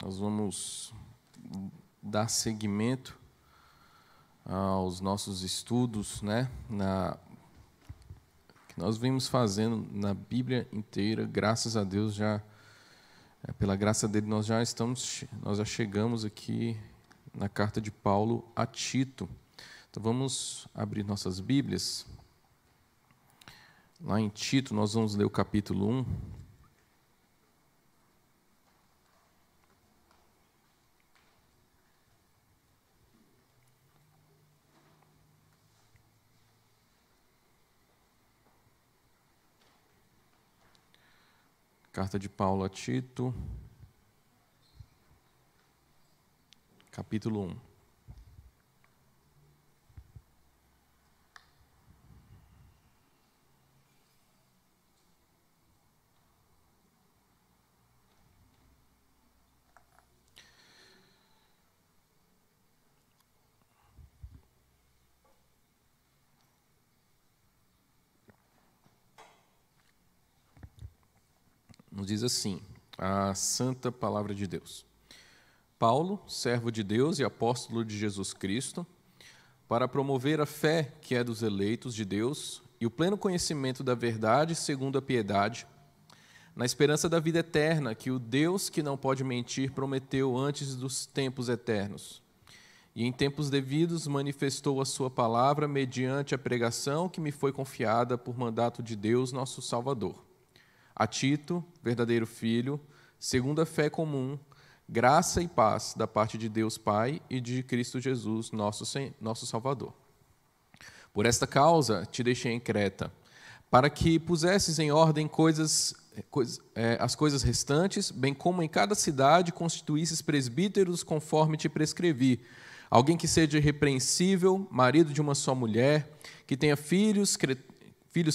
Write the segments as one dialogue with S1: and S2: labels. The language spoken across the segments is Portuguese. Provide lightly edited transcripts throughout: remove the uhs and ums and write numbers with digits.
S1: Nós vamos dar seguimento aos nossos estudos, né? Que nós vimos fazendo na Bíblia inteira. Graças a Deus, pela graça dele, nós já chegamos aqui na carta de Paulo a Tito. Então vamos abrir nossas Bíblias. Lá em Tito, nós vamos ler o capítulo 1. Carta de Paulo a Tito, capítulo 1. Nos diz assim, a santa palavra de Deus. Paulo, servo de Deus e apóstolo de Jesus Cristo, para promover a fé que é dos eleitos de Deus e o pleno conhecimento da verdade segundo a piedade, na esperança da vida eterna que o Deus que não pode mentir prometeu antes dos tempos eternos. E em tempos devidos manifestou a sua palavra mediante a pregação que me foi confiada por mandato de Deus, nosso Salvador. A Tito, verdadeiro filho, segundo a fé comum, graça e paz da parte de Deus Pai e de Cristo Jesus, nosso Salvador. Por esta causa te deixei em Creta, para que pusesses em ordem as coisas restantes, bem como em cada cidade constituísses presbíteros conforme te prescrevi, alguém que seja irrepreensível, marido de uma só mulher, que tenha filhos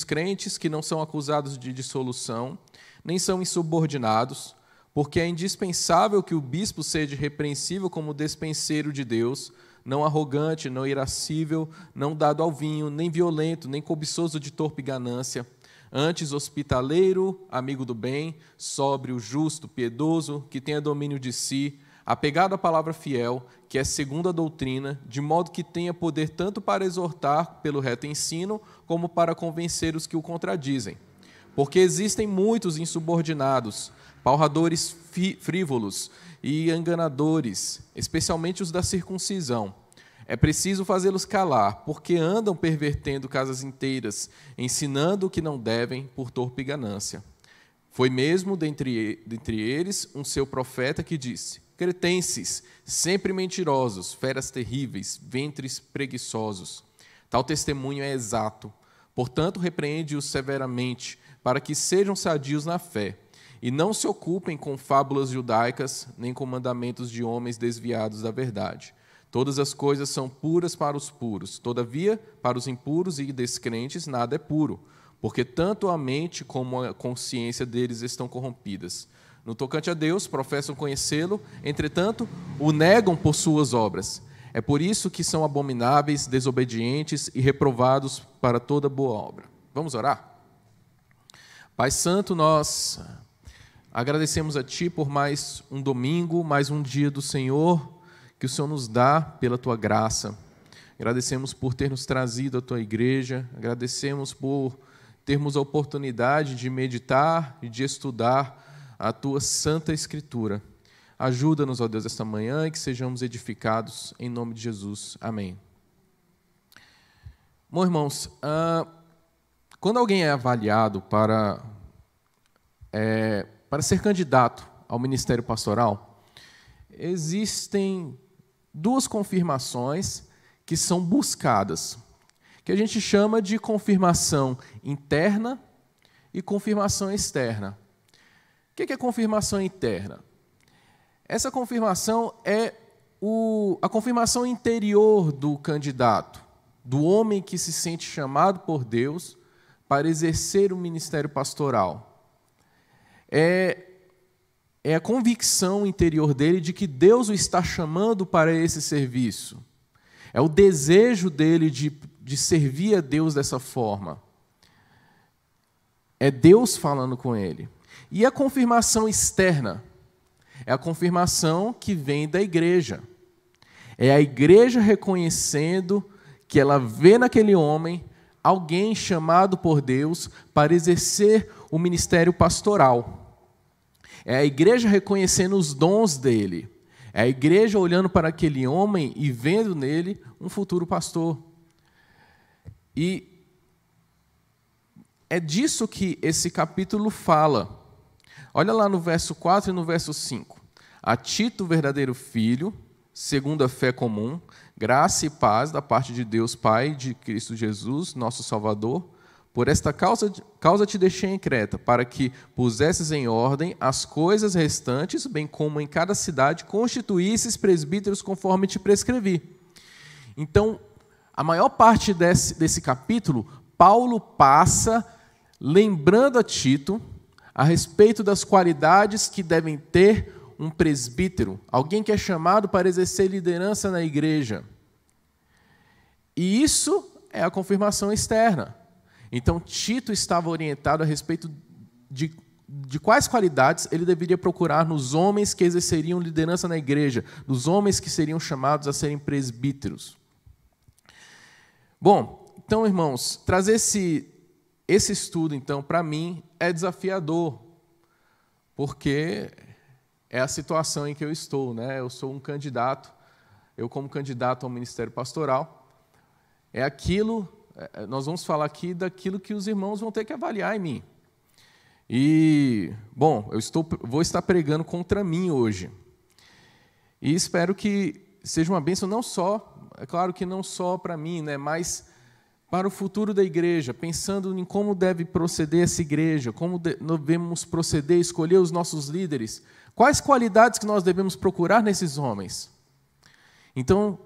S1: crentes que não são acusados de dissolução, nem são insubordinados, porque é indispensável que o bispo seja repreensível como despenseiro de Deus, não arrogante, não irascível, não dado ao vinho, nem violento, nem cobiçoso de torpe ganância, antes hospitaleiro, amigo do bem, sóbrio, justo, piedoso, que tenha domínio de si, apegado à palavra fiel, que é segundo a doutrina, de modo que tenha poder tanto para exortar pelo reto ensino, como para convencer os que o contradizem. Porque existem muitos insubordinados, palradores frívolos e enganadores, especialmente os da circuncisão. É preciso fazê-los calar, porque andam pervertendo casas inteiras, ensinando o que não devem por torpe ganância. Foi mesmo dentre eles um seu profeta que disse: cretenses, sempre mentirosos, feras terríveis, ventres preguiçosos. Tal testemunho é exato. Portanto, repreende-os severamente, para que sejam sadios na fé, e não se ocupem com fábulas judaicas, nem com mandamentos de homens desviados da verdade. Todas as coisas são puras para os puros, todavia, para os impuros e descrentes, nada é puro, porque tanto a mente como a consciência deles estão corrompidas. No tocante a Deus, professam conhecê-lo, entretanto, o negam por suas obras. É por isso que são abomináveis, desobedientes e reprovados para toda boa obra. Vamos orar? Pai Santo, nós agradecemos a Ti por mais um domingo, mais um dia do Senhor, que o Senhor nos dá pela Tua graça. Agradecemos por ter nos trazido à Tua igreja, agradecemos por termos a oportunidade de meditar e de estudar a Tua Santa Escritura. Ajuda-nos, ó Deus, esta manhã e que sejamos edificados em nome de Jesus. Amém. Bom, irmãos, quando alguém é avaliado para ser candidato ao ministério pastoral, existem duas confirmações que são buscadas, que a gente chama de confirmação interna e confirmação externa. O que é confirmação interna? Essa confirmação é a confirmação interior do candidato, do homem que se sente chamado por Deus para exercer o ministério pastoral. É a convicção interior dele de que Deus o está chamando para esse serviço. É o desejo dele de servir a Deus dessa forma. É Deus falando com ele. E a confirmação externa É a confirmação que vem da igreja. É a igreja reconhecendo que ela vê naquele homem alguém chamado por Deus para exercer o ministério pastoral. É a igreja reconhecendo os dons dele. É a igreja olhando para aquele homem e vendo nele um futuro pastor. E é disso que esse capítulo fala. Olha lá no verso 4 e no verso 5. A Tito, verdadeiro filho, segundo a fé comum, graça e paz da parte de Deus Pai, de Cristo Jesus, nosso Salvador. Por esta causa te deixei em Creta, para que pusesses em ordem as coisas restantes, bem como em cada cidade constituísses presbíteros conforme te prescrevi. Então, a maior parte desse capítulo, Paulo passa lembrando a Tito a respeito das qualidades que devem ter um presbítero, alguém que é chamado para exercer liderança na igreja. E isso é a confirmação externa. Então, Tito estava orientado a respeito de quais qualidades ele deveria procurar nos homens que exerceriam liderança na igreja, nos homens que seriam chamados a serem presbíteros. Bom, então, irmãos, trazer esse estudo, então, para mim, é desafiador, porque é a situação em que eu estou, né? Eu sou um candidato, eu como candidato ao ministério pastoral, nós vamos falar aqui daquilo que os irmãos vão ter que avaliar em mim. E, bom, vou estar pregando contra mim hoje. E espero que seja uma bênção não só, é claro que não só para mim, né, mas para o futuro da igreja, pensando em como deve proceder essa igreja, como devemos proceder, escolher os nossos líderes, quais qualidades que nós devemos procurar nesses homens. Então,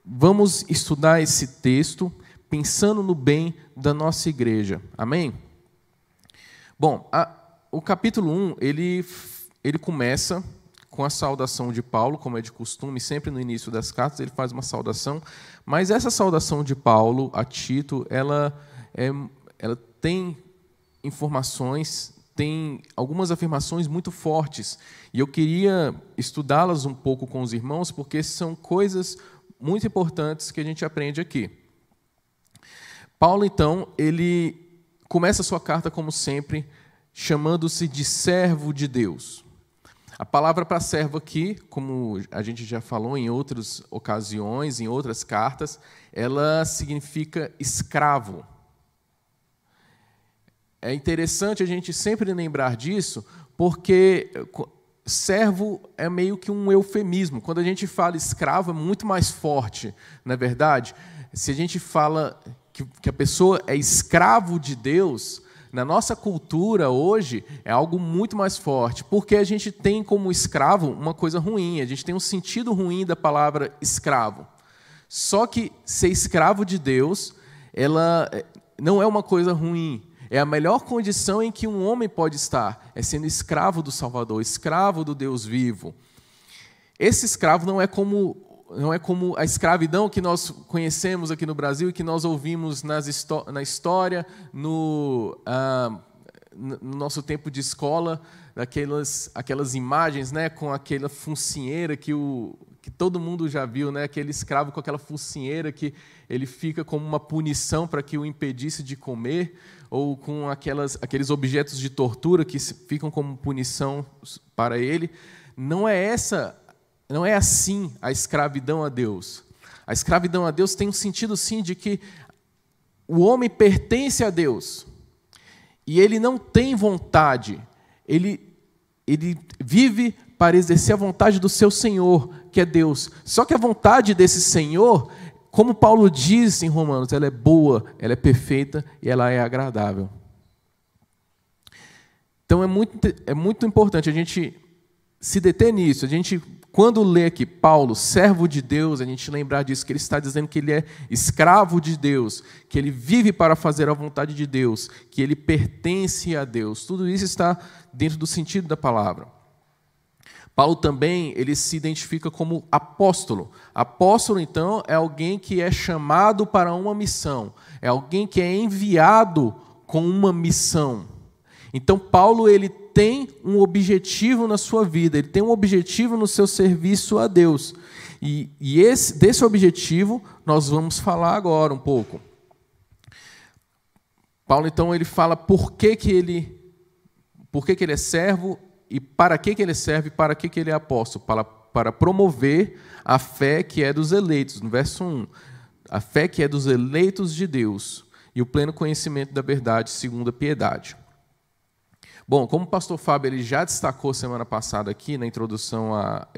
S1: vamos estudar esse texto, pensando no bem da nossa igreja. Amém? Bom, o capítulo 1, ele começa com a saudação de Paulo, como é de costume, sempre no início das cartas ele faz uma saudação, mas essa saudação de Paulo a Tito, ela tem informações, tem algumas afirmações muito fortes, e eu queria estudá-las um pouco com os irmãos, porque são coisas muito importantes que a gente aprende aqui. Paulo, então, ele começa a sua carta, como sempre, chamando-se de servo de Deus. A palavra para servo aqui, como a gente já falou em outras ocasiões, em outras cartas, ela significa escravo. É interessante a gente sempre lembrar disso, porque servo é meio que um eufemismo. Quando a gente fala escravo, é muito mais forte, não é verdade? Se a gente fala que a pessoa é escravo de Deus, na nossa cultura hoje é algo muito mais forte, porque a gente tem como escravo uma coisa ruim, a gente tem um sentido ruim da palavra escravo. Só que ser escravo de Deus, ela não é uma coisa ruim, é a melhor condição em que um homem pode estar, é sendo escravo do Salvador, escravo do Deus vivo. Esse escravo não é como a escravidão que nós conhecemos aqui no Brasil e que nós ouvimos na história, no nosso tempo de escola, aquelas imagens, né, com aquela focinheira que todo mundo já viu, né, aquele escravo com aquela focinheira que ele fica como uma punição para que o impedisse de comer, ou com aqueles objetos de tortura que ficam como punição para ele. Não é assim a escravidão a Deus. A escravidão a Deus tem um sentido, sim, de que o homem pertence a Deus e ele não tem vontade, ele vive para exercer a vontade do seu Senhor, que é Deus. Só que a vontade desse Senhor, como Paulo diz em Romanos, ela é boa, ela é perfeita e ela é agradável. Então é muito importante a gente se deter nisso, quando lê aqui Paulo, servo de Deus, a gente lembrar disso, que ele está dizendo que ele é escravo de Deus, que ele vive para fazer a vontade de Deus, que ele pertence a Deus. Tudo isso está dentro do sentido da palavra. Paulo também, ele se identifica como apóstolo. Apóstolo, então, é alguém que é chamado para uma missão, é alguém que é enviado com uma missão. Então, Paulo, ele tem um objetivo na sua vida, ele tem um objetivo no seu serviço a Deus. E desse objetivo nós vamos falar agora um pouco. Paulo, então, ele fala por que ele é servo e para que ele serve, para que ele é apóstolo. Para promover a fé que é dos eleitos. No verso 1, a fé que é dos eleitos de Deus e o pleno conhecimento da verdade segundo a piedade. Bom, como o pastor Fábio ele já destacou semana passada aqui, na introdução à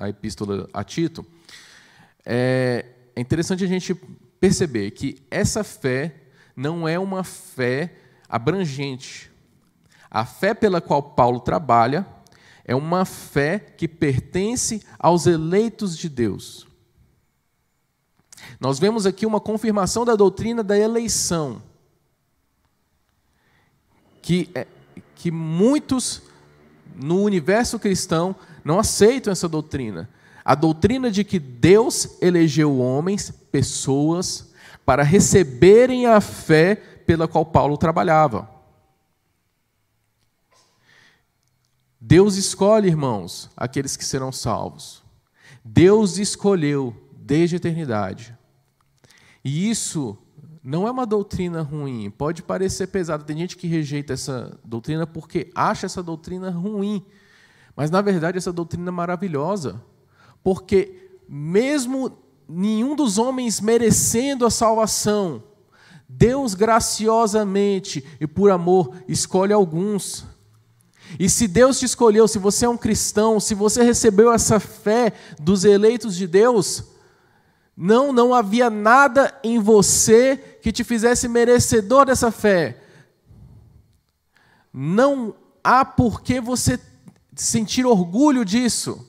S1: epístola a Tito, é interessante a gente perceber que essa fé não é uma fé abrangente. A fé pela qual Paulo trabalha é uma fé que pertence aos eleitos de Deus. Nós vemos aqui uma confirmação da doutrina da eleição, que muitos no universo cristão não aceitam essa doutrina. A doutrina de que Deus elegeu homens, pessoas, para receberem a fé pela qual Paulo trabalhava. Deus escolhe, irmãos, aqueles que serão salvos. Deus escolheu desde a eternidade. E isso não é uma doutrina ruim. Pode parecer pesado. Tem gente que rejeita essa doutrina porque acha essa doutrina ruim. Mas, na verdade, essa doutrina é maravilhosa. Porque mesmo nenhum dos homens merecendo a salvação, Deus graciosamente e por amor escolhe alguns. E se Deus te escolheu, se você é um cristão, se você recebeu essa fé dos eleitos de Deus, não havia nada em você que te fizesse merecedor dessa fé. Não há por que você sentir orgulho disso.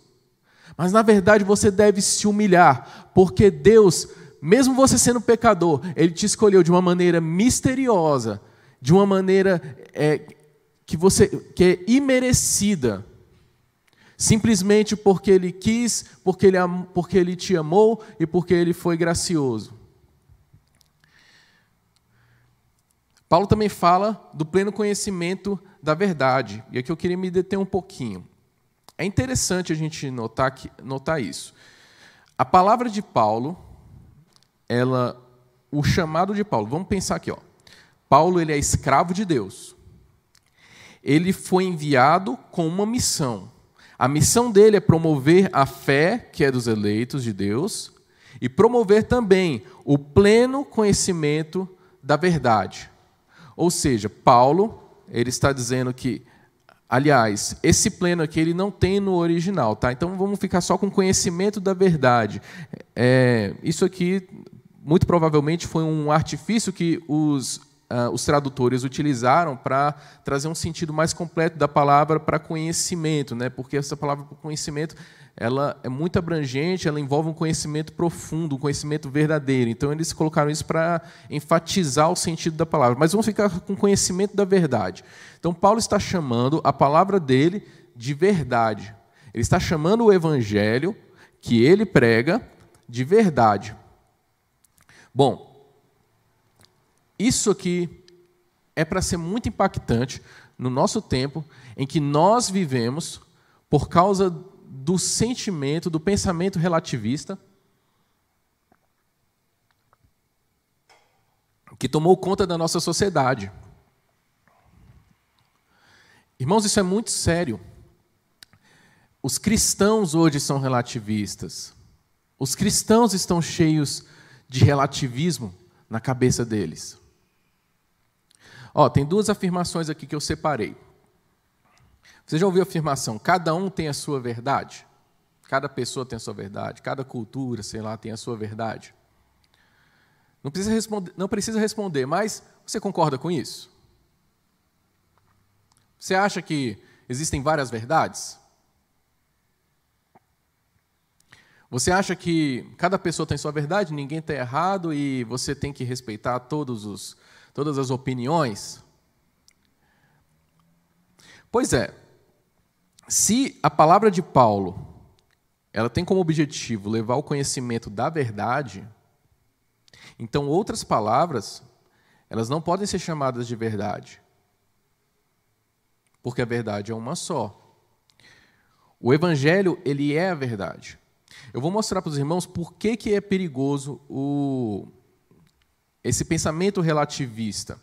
S1: Mas, na verdade, você deve se humilhar, porque Deus, mesmo você sendo pecador, Ele te escolheu de uma maneira misteriosa, de uma maneira que é imerecida, simplesmente porque Ele quis, porque Ele te amou e porque Ele foi gracioso. Paulo também fala do pleno conhecimento da verdade, e aqui eu queria me deter um pouquinho. É interessante a gente notar isso. A palavra de Paulo, o chamado de Paulo, vamos pensar aqui, ó. Paulo ele é escravo de Deus. Ele foi enviado com uma missão. A missão dele é promover a fé, que é dos eleitos de Deus, e promover também o pleno conhecimento da verdade. Ou seja, Paulo, ele está dizendo que, aliás, esse pleno aqui ele não tem no original, tá? Então vamos ficar só com conhecimento da verdade. Isso aqui, muito provavelmente, foi um artifício que os tradutores utilizaram para trazer um sentido mais completo da palavra para conhecimento, né? Porque essa palavra conhecimento ela é muito abrangente, ela envolve um conhecimento profundo, um conhecimento verdadeiro. Então, eles colocaram isso para enfatizar o sentido da palavra. Mas vamos ficar com conhecimento da verdade. Então, Paulo está chamando a palavra dele de verdade. Ele está chamando o evangelho que ele prega de verdade. Bom, isso aqui é para ser muito impactante no nosso tempo em que nós vivemos por causa do sentimento, do pensamento relativista que tomou conta da nossa sociedade. Irmãos, isso é muito sério. Os cristãos hoje são relativistas. Os cristãos estão cheios de relativismo na cabeça deles. Tem duas afirmações aqui que eu separei. Você já ouviu a afirmação, cada um tem a sua verdade? Cada pessoa tem a sua verdade, cada cultura, tem a sua verdade. Não precisa responder, mas você concorda com isso? Você acha que existem várias verdades? Você acha que cada pessoa tem sua verdade, ninguém está errado e você tem que respeitar todas as opiniões? Pois é. Se a palavra de Paulo ela tem como objetivo levar ao conhecimento da verdade, então outras palavras elas não podem ser chamadas de verdade. porque a verdade é uma só. O Evangelho, ele é a verdade. Eu vou mostrar para os irmãos por que é perigoso esse pensamento relativista.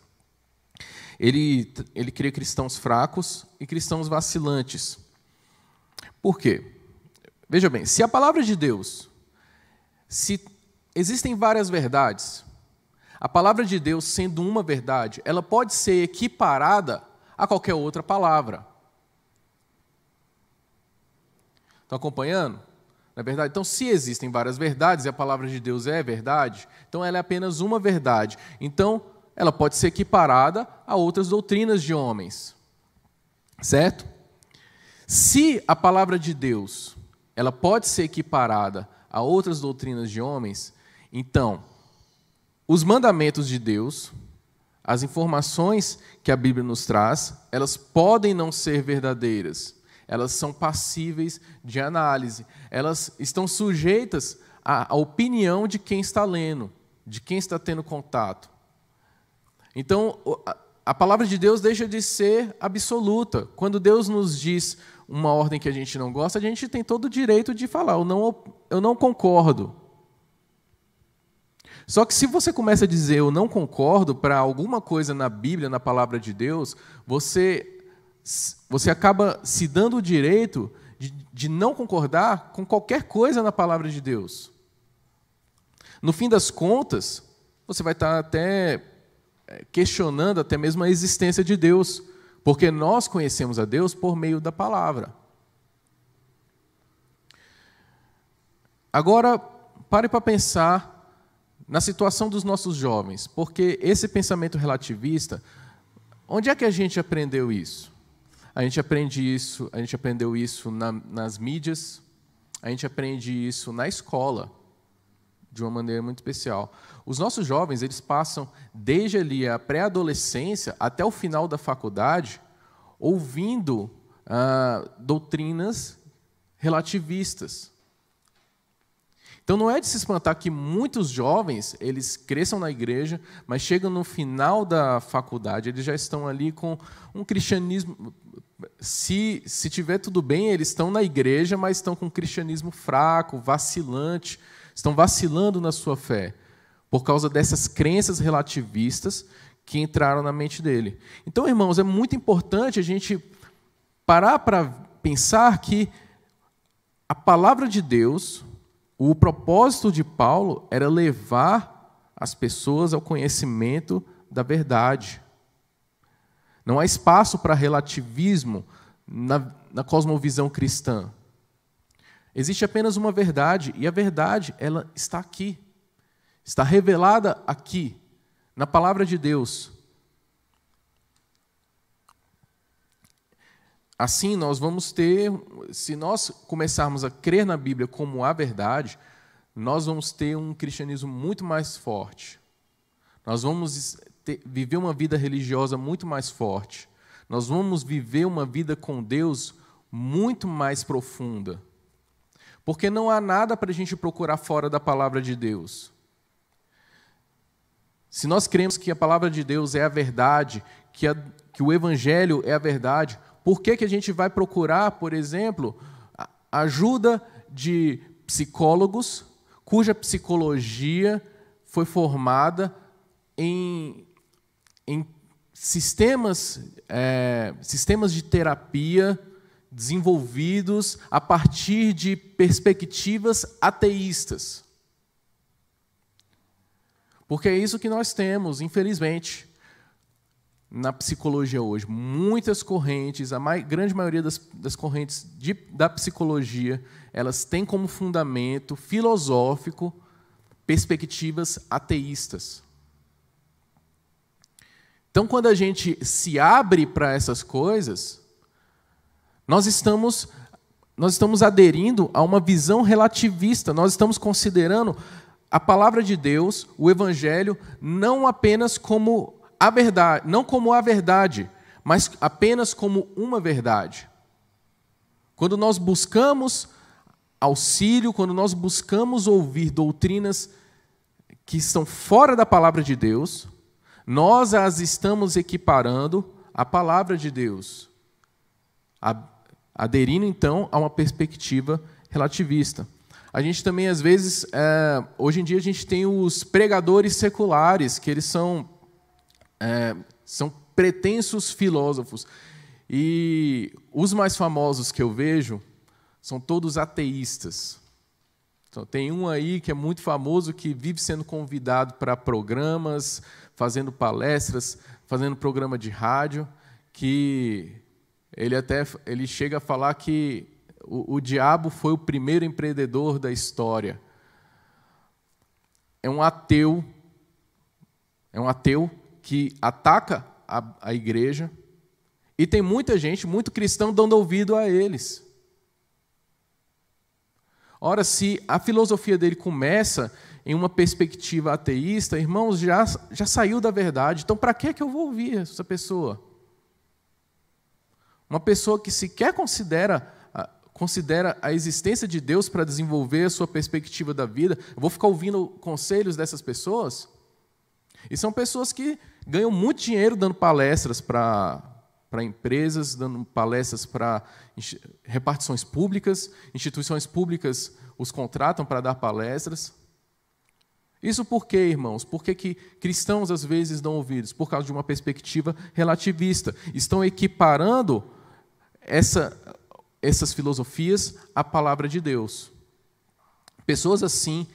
S1: Ele cria cristãos fracos e cristãos vacilantes. Por quê? Veja bem, se a palavra de Deus, se existem várias verdades, a palavra de Deus, sendo uma verdade, ela pode ser equiparada a qualquer outra palavra. Estão acompanhando? Não é verdade? Então, se existem várias verdades e a palavra de Deus é verdade, então ela é apenas uma verdade. Então, ela pode ser equiparada a outras doutrinas de homens. Certo? Se a palavra de Deus ela pode ser equiparada a outras doutrinas de homens, então, os mandamentos de Deus, as informações que a Bíblia nos traz, elas podem não ser verdadeiras. Elas são passíveis de análise. Elas estão sujeitas à opinião de quem está lendo, de quem está tendo contato. Então, a palavra de Deus deixa de ser absoluta. Quando Deus nos diz uma ordem que a gente não gosta, a gente tem todo o direito de falar, eu não concordo. Só que se você começa a dizer eu não concordo para alguma coisa na Bíblia, na palavra de Deus, você acaba se dando o direito de não concordar com qualquer coisa na palavra de Deus. No fim das contas, você vai estar até questionando até mesmo a existência de Deus, porque nós conhecemos a Deus por meio da palavra. Agora, pare para pensar na situação dos nossos jovens, porque esse pensamento relativista, onde é que a gente aprendeu isso? A gente aprendeu isso nas mídias, a gente aprende isso na escola, de uma maneira muito especial. Os nossos jovens, eles passam desde ali a pré-adolescência até o final da faculdade ouvindo doutrinas relativistas. Então não é de se espantar que muitos jovens, eles cresçam na igreja, mas chegam no final da faculdade, eles já estão ali com um cristianismo. Se tiver tudo bem, eles estão na igreja, mas estão com um cristianismo fraco, vacilante, estão vacilando na sua fé, por causa dessas crenças relativistas que entraram na mente dele. Então, irmãos, é muito importante a gente parar para pensar que a palavra de Deus, o propósito de Paulo era levar as pessoas ao conhecimento da verdade. Não há espaço para relativismo na cosmovisão cristã. Existe apenas uma verdade, e a verdade ela está aqui. Está revelada aqui, na palavra de Deus. Assim, nós vamos ter, se nós começarmos a crer na Bíblia como a verdade, nós vamos ter um cristianismo muito mais forte. Nós vamos viver uma vida religiosa muito mais forte. Nós vamos viver uma vida com Deus muito mais profunda. Porque não há nada para a gente procurar fora da palavra de Deus. Se nós cremos que a palavra de Deus é a verdade, que o Evangelho é a verdade, por que a gente vai procurar, por exemplo, a ajuda de psicólogos cuja psicologia foi formada em sistemas de terapia desenvolvidos a partir de perspectivas ateístas? Porque é isso que nós temos, infelizmente, na psicologia hoje. Muitas correntes, grande maioria das correntes da psicologia, elas têm como fundamento filosófico perspectivas ateístas. Então, quando a gente se abre para essas coisas, nós estamos aderindo a uma visão relativista, nós estamos considerando a palavra de Deus, o Evangelho, não apenas como a verdade, não como a verdade, mas apenas como uma verdade. Quando nós buscamos auxílio, quando nós buscamos ouvir doutrinas que estão fora da palavra de Deus, nós as estamos equiparando à palavra de Deus. aderindo, então, a uma perspectiva relativista. A gente também, às vezes, hoje em dia, a gente tem os pregadores seculares, que eles são pretensos filósofos. E os mais famosos que eu vejo são todos ateístas. Então, tem um aí que é muito famoso, que vive sendo convidado para programas, fazendo palestras, fazendo programa de rádio, que ele chega a falar que o diabo foi o primeiro empreendedor da história. É um ateu que ataca a igreja, e tem muita gente, muito cristão, dando ouvido a eles. Ora, se a filosofia dele começa em uma perspectiva ateísta, irmãos, já saiu da verdade. Então, para que eu vou ouvir essa pessoa? Uma pessoa que sequer considera a existência de Deus para desenvolver a sua perspectiva da vida, eu vou ficar ouvindo conselhos dessas pessoas? E são pessoas que ganham muito dinheiro dando palestras para empresas, dando palestras para repartições públicas, instituições públicas os contratam para dar palestras. Isso por quê, irmãos? Por que cristãos às vezes dão ouvidos? Por causa de uma perspectiva relativista. Estão equiparando essas filosofias à palavra de Deus. Pessoas assim,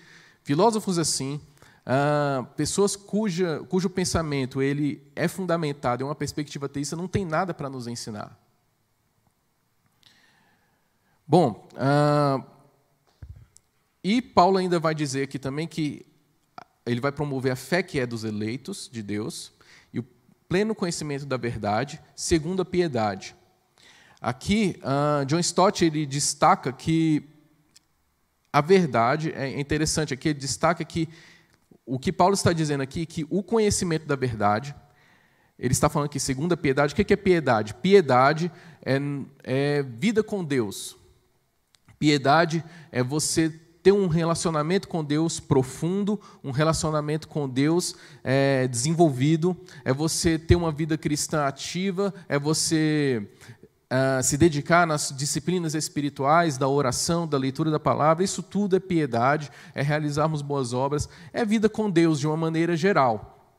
S1: filósofos assim, pessoas cujo pensamento ele é fundamentado em uma perspectiva ateísta, não tem nada para nos ensinar. Bom, e Paulo ainda vai dizer aqui também que ele vai promover a fé que é dos eleitos de Deus e o pleno conhecimento da verdade, segundo a piedade. Aqui, John Stott ele destaca que a verdade, é interessante, aqui ele destaca que o que Paulo está dizendo aqui, que o conhecimento da verdade, ele está falando aqui, segundo a piedade. O que é piedade? Piedade é vida com Deus. Piedade é você ter um relacionamento com Deus profundo, um relacionamento com Deus desenvolvido, é você ter uma vida cristã ativa, é você se dedicar nas disciplinas espirituais, da oração, da leitura da palavra. Isso tudo é piedade, é realizarmos boas obras, é vida com Deus de uma maneira geral.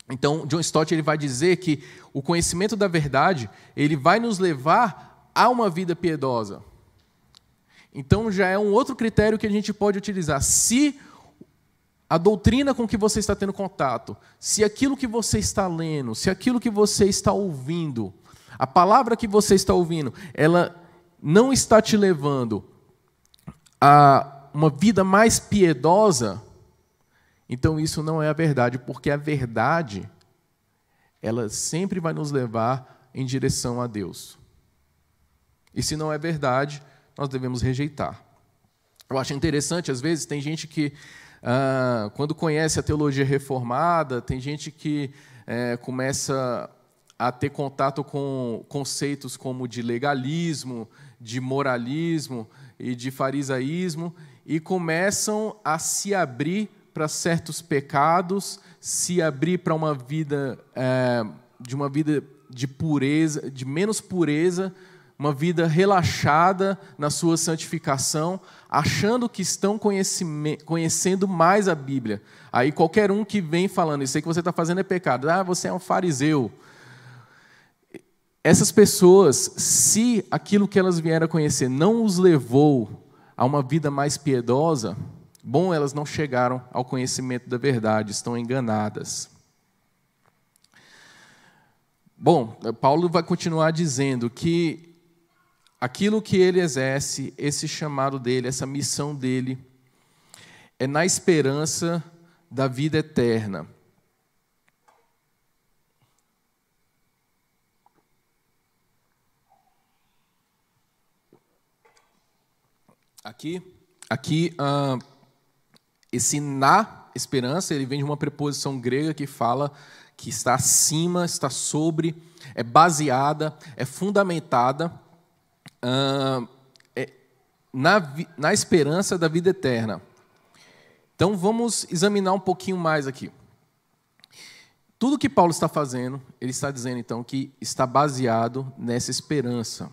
S1: Então, John Stott ele vai dizer que o conhecimento da verdade ele vai nos levar a uma vida piedosa. Então, já é um outro critério que a gente pode utilizar. Se a doutrina com que você está tendo contato, se aquilo que você está lendo, se aquilo que você está ouvindo, a palavra que você está ouvindo, ela não está te levando a uma vida mais piedosa, então isso não é a verdade, porque a verdade, ela sempre vai nos levar em direção a Deus. E se não é verdade, nós devemos rejeitar. Eu acho interessante, às vezes, tem gente que, quando conhece a teologia reformada, tem gente que começa a ter contato com conceitos como de legalismo, de moralismo e de farisaísmo, e começam a se abrir para certos pecados, se abrir para uma vida de pureza, de menos pureza, uma vida relaxada na sua santificação, achando que estão conhecendo mais a Bíblia. Aí qualquer um que vem falando, isso aí que você está fazendo é pecado, você é um fariseu. Essas pessoas, se aquilo que elas vieram a conhecer não os levou a uma vida mais piedosa, bom, elas não chegaram ao conhecimento da verdade, estão enganadas. Bom, Paulo vai continuar dizendo que aquilo que ele exerce, esse chamado dele, essa missão dele, é na esperança da vida eterna. Aqui esse na esperança, ele vem de uma preposição grega que fala que está acima, está sobre, é baseada, é fundamentada na esperança da vida eterna. Então, vamos examinar um pouquinho mais aqui. Tudo que Paulo está fazendo, ele está dizendo, então, que está baseado nessa esperança.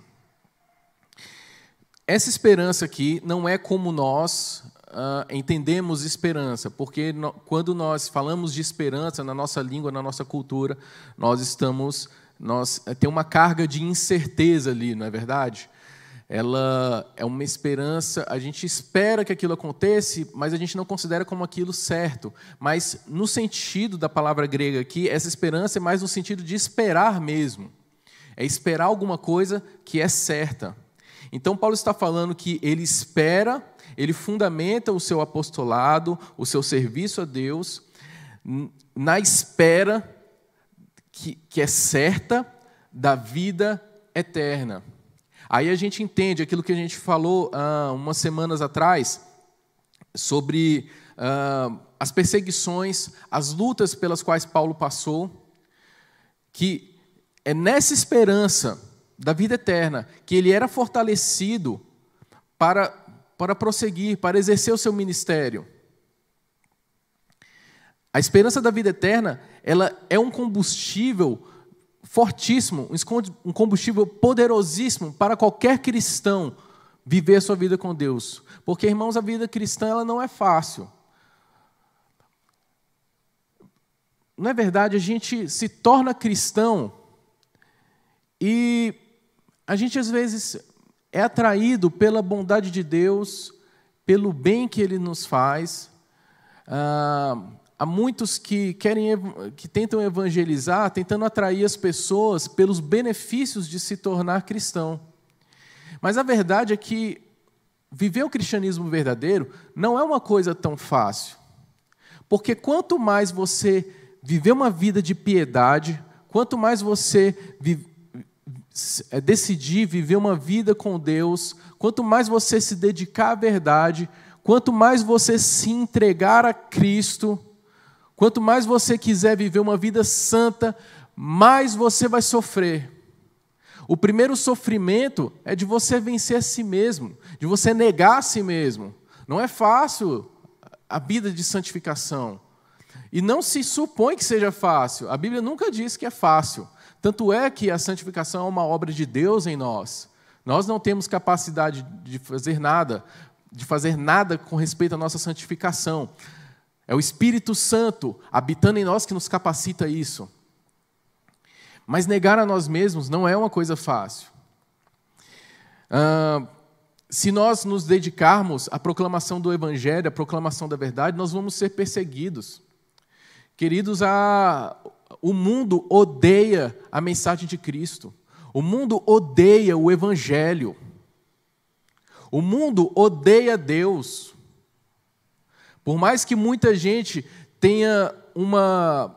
S1: essa esperança aqui não é como nós entendemos esperança, porque quando nós falamos de esperança na nossa língua, na nossa cultura, tem uma carga de incerteza ali, não é verdade? Ela é uma esperança, a gente espera que aquilo aconteça, mas a gente não considera como aquilo certo. Mas, no sentido da palavra grega aqui, essa esperança é mais no sentido de esperar mesmo. É esperar alguma coisa que é certa. Então, Paulo está falando que ele espera, ele fundamenta o seu apostolado, o seu serviço a Deus, na espera que é certa da vida eterna. Aí a gente entende aquilo que a gente falou umas semanas atrás sobre as perseguições, as lutas pelas quais Paulo passou, que é nessa esperança da vida eterna que ele era fortalecido para prosseguir, para exercer o seu ministério. A esperança da vida eterna, ela é um combustível fortíssimo, um combustível poderosíssimo para qualquer cristão viver a sua vida com Deus. Porque, irmãos, a vida cristã ela não é fácil. Não é verdade? A gente se torna cristão e a gente, às vezes, é atraído pela bondade de Deus, pelo bem que Ele nos faz. Há muitos que tentam evangelizar, tentando atrair as pessoas pelos benefícios de se tornar cristão. Mas a verdade é que viver o cristianismo verdadeiro não é uma coisa tão fácil. Porque quanto mais você viver uma vida de piedade, quanto mais você decidir viver uma vida com Deus, quanto mais você se dedicar à verdade, quanto mais você se entregar a Cristo, quanto mais você quiser viver uma vida santa, mais você vai sofrer. O primeiro sofrimento é de você vencer a si mesmo, de você negar a si mesmo. Não é fácil a vida de santificação. E não se supõe que seja fácil. A Bíblia nunca diz que é fácil. Tanto é que a santificação é uma obra de Deus em nós. Nós não temos capacidade de fazer nada com respeito à nossa santificação. É o Espírito Santo habitando em nós que nos capacita a isso. Mas negar a nós mesmos não é uma coisa fácil. Se nós nos dedicarmos à proclamação do Evangelho, à proclamação da verdade, nós vamos ser perseguidos. Queridos, o mundo odeia a mensagem de Cristo. O mundo odeia o Evangelho. O mundo odeia Deus. Por mais que muita gente tenha uma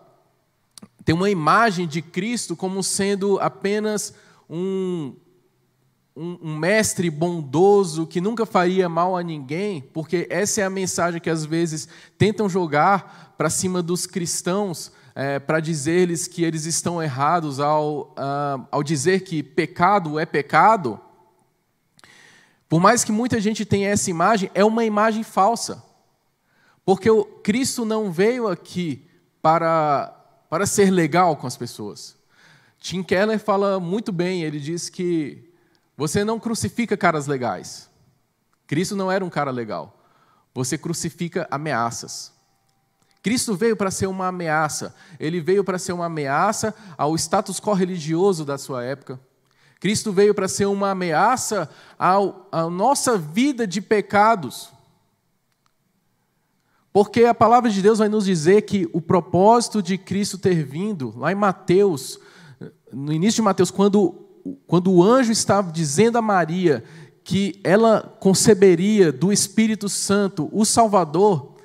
S1: imagem de Cristo como sendo apenas um mestre bondoso que nunca faria mal a ninguém, porque essa é a mensagem que às vezes tentam jogar para cima dos cristãos, para dizer-lhes que eles estão errados ao dizer que pecado é pecado. Por mais que muita gente tenha essa imagem, é uma imagem falsa. Porque o Cristo não veio aqui para ser legal com as pessoas. Tim Keller fala muito bem, ele diz que você não crucifica caras legais. Cristo não era um cara legal. Você crucifica ameaças. Cristo veio para ser uma ameaça. Ele veio para ser uma ameaça ao status quo religioso da sua época. Cristo veio para ser uma ameaça à nossa vida de pecados. Porque a palavra de Deus vai nos dizer que o propósito de Cristo ter vindo, lá em Mateus, no início de Mateus, quando o anjo estava dizendo a Maria que ela conceberia do Espírito Santo o Salvador,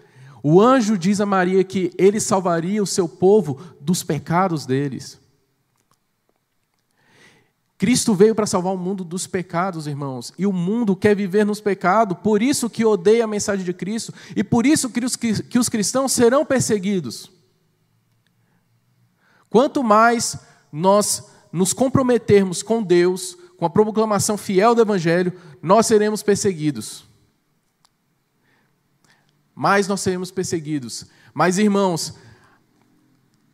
S1: o anjo diz a Maria que ele salvaria o seu povo dos pecados deles. Cristo veio para salvar o mundo dos pecados, irmãos, e o mundo quer viver nos pecados, por isso que odeia a mensagem de Cristo, e por isso que os cristãos serão perseguidos. Quanto mais nós nos comprometermos com Deus, com a proclamação fiel do Evangelho, nós seremos perseguidos. Mais nós seremos perseguidos. Mas, irmãos,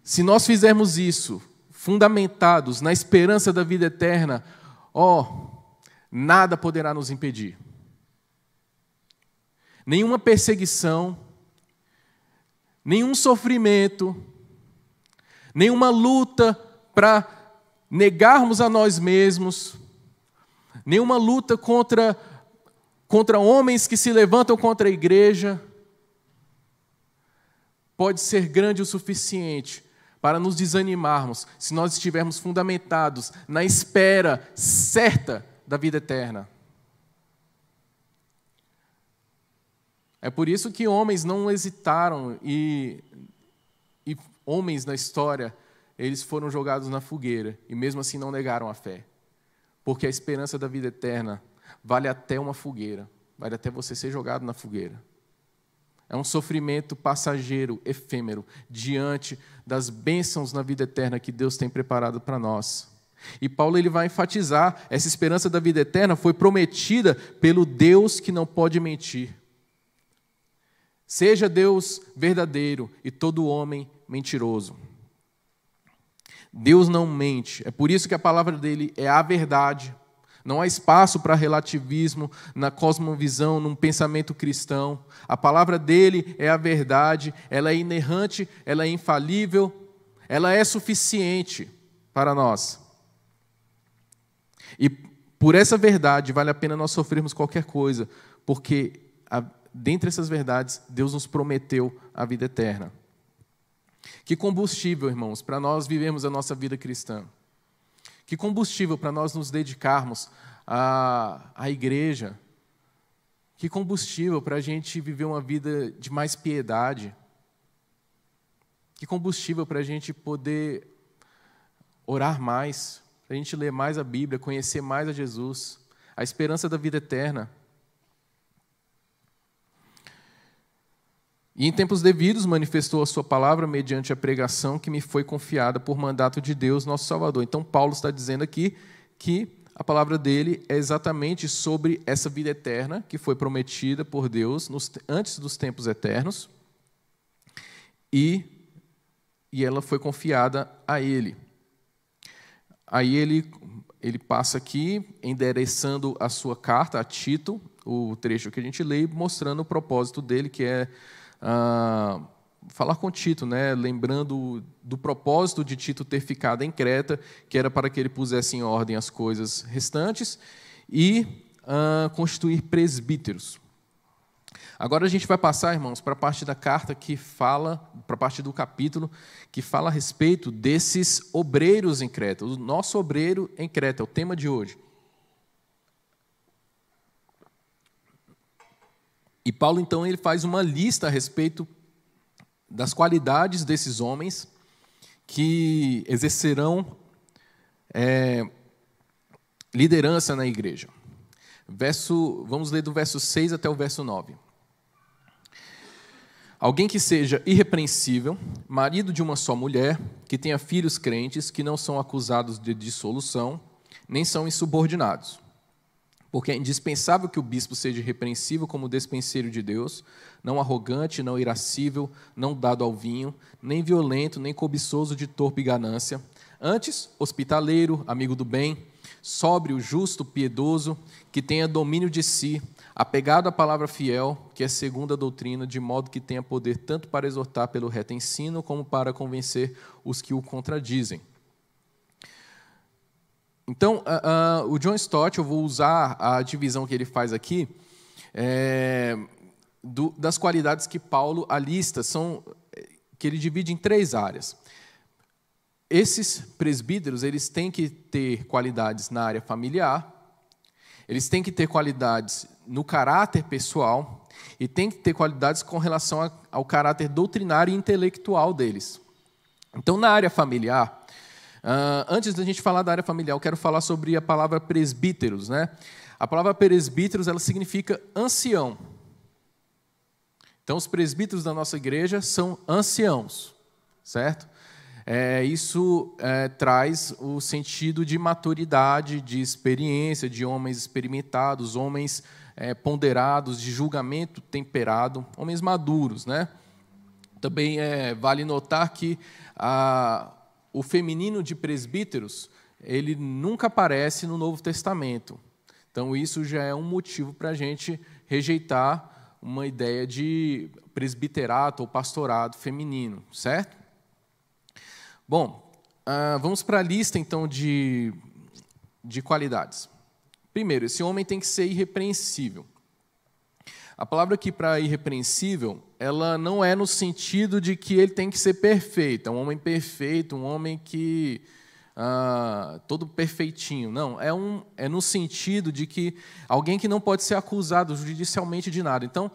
S1: se nós fizermos isso, fundamentados na esperança da vida eterna, nada poderá nos impedir. Nenhuma perseguição, nenhum sofrimento, nenhuma luta para negarmos a nós mesmos, nenhuma luta contra homens que se levantam contra a igreja, pode ser grande o suficiente para nos desanimarmos se nós estivermos fundamentados na espera certa da vida eterna. É por isso que homens não hesitaram e homens na história, eles foram jogados na fogueira e mesmo assim não negaram a fé. Porque a esperança da vida eterna vale até uma fogueira, vale até você ser jogado na fogueira. É um sofrimento passageiro, efêmero, diante das bênçãos na vida eterna que Deus tem preparado para nós. E Paulo ele vai enfatizar, essa esperança da vida eterna foi prometida pelo Deus que não pode mentir. Seja Deus verdadeiro e todo homem mentiroso. Deus não mente, é por isso que a palavra dele é a verdade. Não há espaço para relativismo na cosmovisão, num pensamento cristão. A palavra dele é a verdade, ela é inerrante, ela é infalível, ela é suficiente para nós. E por essa verdade vale a pena nós sofrermos qualquer coisa, porque dentre essas verdades, Deus nos prometeu a vida eterna. Que combustível, irmãos, para nós vivermos a nossa vida cristã. Que combustível para nós nos dedicarmos à igreja. Que combustível para a gente viver uma vida de mais piedade. Que combustível para a gente poder orar mais, para a gente ler mais a Bíblia, conhecer mais a Jesus, a esperança da vida eterna. E em tempos devidos manifestou a sua palavra mediante a pregação que me foi confiada por mandato de Deus, nosso Salvador. Então Paulo está dizendo aqui que a palavra dele é exatamente sobre essa vida eterna que foi prometida por Deus antes dos tempos eternos e ela foi confiada a ele. Aí ele passa aqui endereçando a sua carta a Tito, o trecho que a gente lê, mostrando o propósito dele, que é falar com Tito, né? Lembrando do propósito de Tito ter ficado em Creta, que era para que ele pusesse em ordem as coisas restantes e constituir presbíteros. Agora a gente vai passar, irmãos, para a parte da carta que fala, para a parte do capítulo, que fala a respeito desses obreiros em Creta. O nosso obreiro em Creta é o tema de hoje. E Paulo, então, ele faz uma lista a respeito das qualidades desses homens que exercerão liderança na igreja. Vamos ler do verso 6 até o verso 9. Alguém que seja irrepreensível, marido de uma só mulher, que tenha filhos crentes, que não são acusados de dissolução, nem são insubordinados. Porque é indispensável que o bispo seja irrepreensível como despenseiro de Deus, não arrogante, não irascível, não dado ao vinho, nem violento, nem cobiçoso de torpe ganância. Antes, hospitaleiro, amigo do bem, sóbrio, justo, piedoso, que tenha domínio de si, apegado à palavra fiel, que é segundo a doutrina, de modo que tenha poder tanto para exortar pelo reto ensino, como para convencer os que o contradizem. Então, o John Stott, eu vou usar a divisão que ele faz aqui, das qualidades que Paulo alista, que ele divide em 3 áreas. Esses presbíteros, eles têm que ter qualidades na área familiar, eles têm que ter qualidades no caráter pessoal e têm que ter qualidades com relação ao caráter doutrinário e intelectual deles. Então, na área familiar, antes da gente falar da área familiar, eu quero falar sobre a palavra presbíteros, né? A palavra presbíteros, ela significa ancião. Então, os presbíteros da nossa igreja são anciãos, certo? Isso traz o sentido de maturidade, de experiência, de homens experimentados, homens ponderados, de julgamento temperado, homens maduros, né? Também vale notar que o feminino de presbíteros, ele nunca aparece no Novo Testamento. Então, isso já é um motivo para a gente rejeitar uma ideia de presbiterato ou pastorado feminino, certo? Bom, vamos para a lista, então, de qualidades. Primeiro, esse homem tem que ser irrepreensível. A palavra aqui para irrepreensível, ela não é no sentido de que ele tem que ser perfeito, é um homem perfeito, um homem que todo perfeitinho. Não, é no sentido de que alguém que não pode ser acusado judicialmente de nada. Então,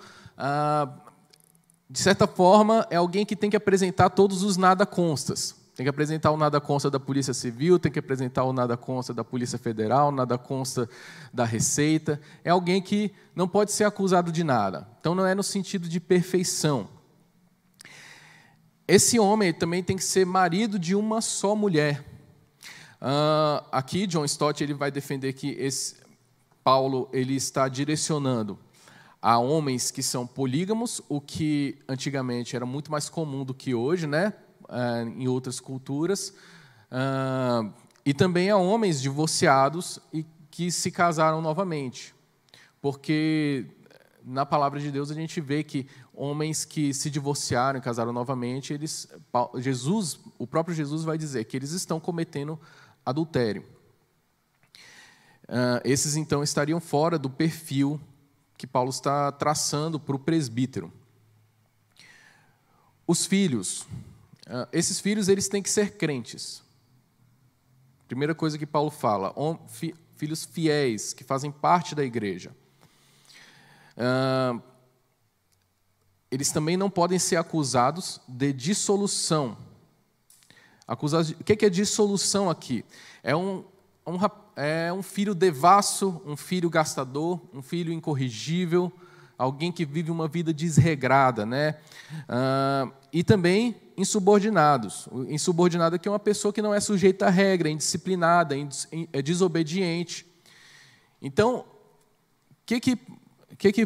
S1: de certa forma, é alguém que tem que apresentar todos os nada constas. Tem que apresentar o nada consta da Polícia Civil, tem que apresentar o nada consta da Polícia Federal, nada consta da Receita. É alguém que não pode ser acusado de nada. Então, não é no sentido de perfeição. Esse homem também tem que ser marido de uma só mulher. Aqui, John Stott ele vai defender que Paulo ele está direcionando a homens que são polígamos, o que antigamente era muito mais comum do que hoje, né? Em outras culturas, e também a homens divorciados e que se casaram novamente, porque na palavra de Deus a gente vê que homens que se divorciaram e casaram novamente, o próprio Jesus vai dizer que eles estão cometendo adultério. Esses então estariam fora do perfil que Paulo está traçando para o presbítero. Os filhos. Esses filhos eles têm que ser crentes. Primeira coisa que Paulo fala, filhos fiéis, que fazem parte da igreja. Eles também não podem ser acusados de dissolução. O que é dissolução aqui? É um filho devasso, um filho gastador, um filho incorrigível, alguém que vive uma vida desregrada, né? E também insubordinados. Insubordinado aqui é uma pessoa que não é sujeita à regra, indisciplinada, é desobediente. Então, o que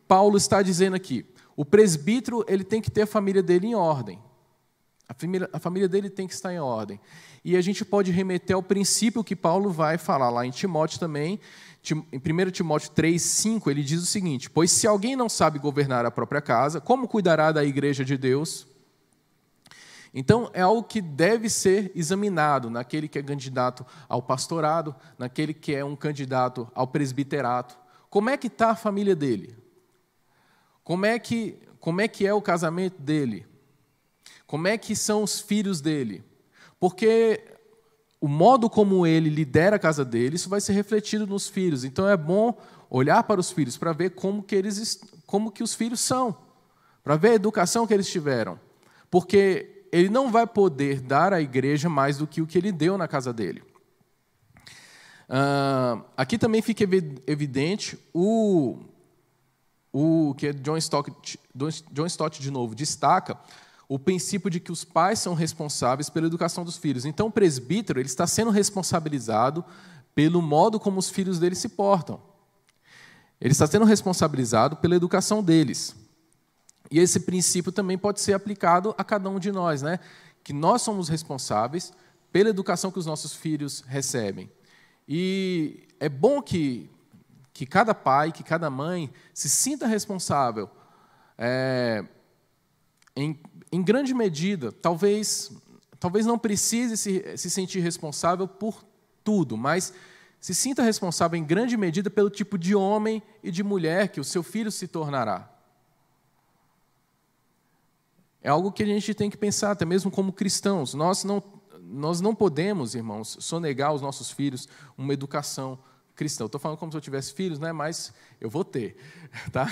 S1: Paulo está dizendo aqui? O presbítero ele tem que ter a família dele em ordem. A família dele tem que estar em ordem. E a gente pode remeter ao princípio que Paulo vai falar lá em Timóteo também. Em 1 Timóteo 3:5, ele diz o seguinte: pois se alguém não sabe governar a própria casa, como cuidará da igreja de Deus? Então, é algo que deve ser examinado naquele que é candidato ao pastorado, naquele que é um candidato ao presbiterato. Como é que está a família dele? Como é que é o casamento dele? Como é que são os filhos dele? Porque o modo como ele lidera a casa dele, isso vai ser refletido nos filhos. Então é bom olhar para os filhos para ver como que os filhos são, para ver a educação que eles tiveram. Porque ele não vai poder dar à igreja mais do que o que ele deu na casa dele. Aqui também fica evidente o que John Stott de novo destaca, o princípio de que os pais são responsáveis pela educação dos filhos. Então, o presbítero ele está sendo responsabilizado pelo modo como os filhos dele se portam. Ele está sendo responsabilizado pela educação deles. E esse princípio também pode ser aplicado a cada um de nós, né? Que nós somos responsáveis pela educação que os nossos filhos recebem. E é bom que cada pai, que cada mãe se sinta responsável em grande medida, talvez não precise se sentir responsável por tudo, mas se sinta responsável em grande medida pelo tipo de homem e de mulher que o seu filho se tornará. É algo que a gente tem que pensar, até mesmo como cristãos. Nós não podemos, irmãos, sonegar aos nossos filhos uma educação cristã. Eu estou falando como se eu tivesse filhos, né? Mas eu vou ter. Tá?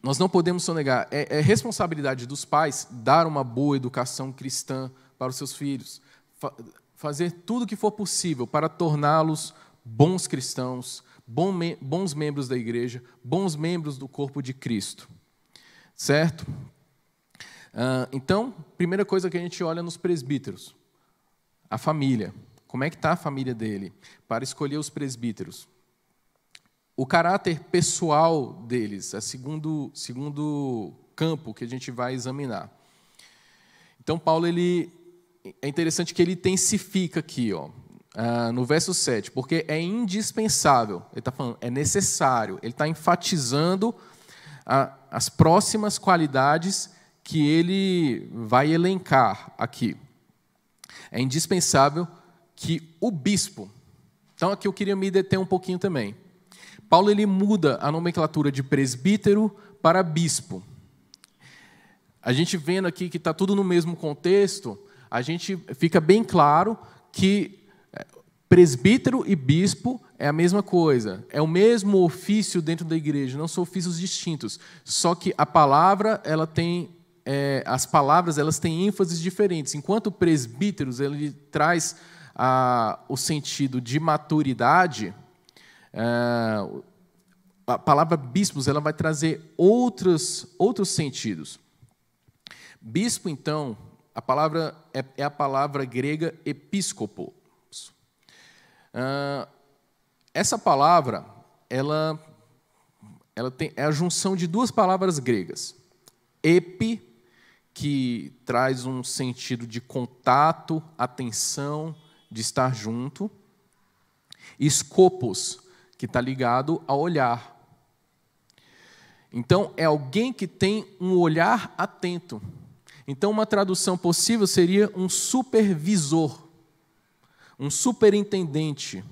S1: Nós não podemos sonegar. É responsabilidade dos pais dar uma boa educação cristã para os seus filhos. Fazer tudo o que for possível para torná-los bons cristãos, bons membros da igreja, bons membros do corpo de Cristo. Certo? Então, primeira coisa que a gente olha nos presbíteros, a família. Como é que está a família dele? Para escolher os presbíteros. O caráter pessoal deles é segundo campo que a gente vai examinar. Então, Paulo, é interessante que ele intensifica aqui. no verso 7, porque é indispensável, ele está falando, é necessário, ele está enfatizando as próximas qualidades que ele vai elencar aqui. É indispensável que o bispo... Então, aqui eu queria me deter um pouquinho também. Paulo ele muda a nomenclatura de presbítero para bispo. A gente vendo aqui que está tudo no mesmo contexto, a gente fica bem claro que presbítero e bispo é a mesma coisa, é o mesmo ofício dentro da igreja, não são ofícios distintos. Só que a palavra, ela tem, as palavras elas têm ênfases diferentes. Enquanto presbíteros ele traz o sentido de maturidade, a palavra bispos ela vai trazer outros sentidos. Bispo, então, a palavra é a palavra grega episcopo. Essa palavra ela é a junção de duas palavras gregas. Epi, que traz um sentido de contato, atenção, de estar junto. E scopos, que está ligado ao olhar. Então, é alguém que tem um olhar atento. Então, uma tradução possível seria um supervisor, um superintendente.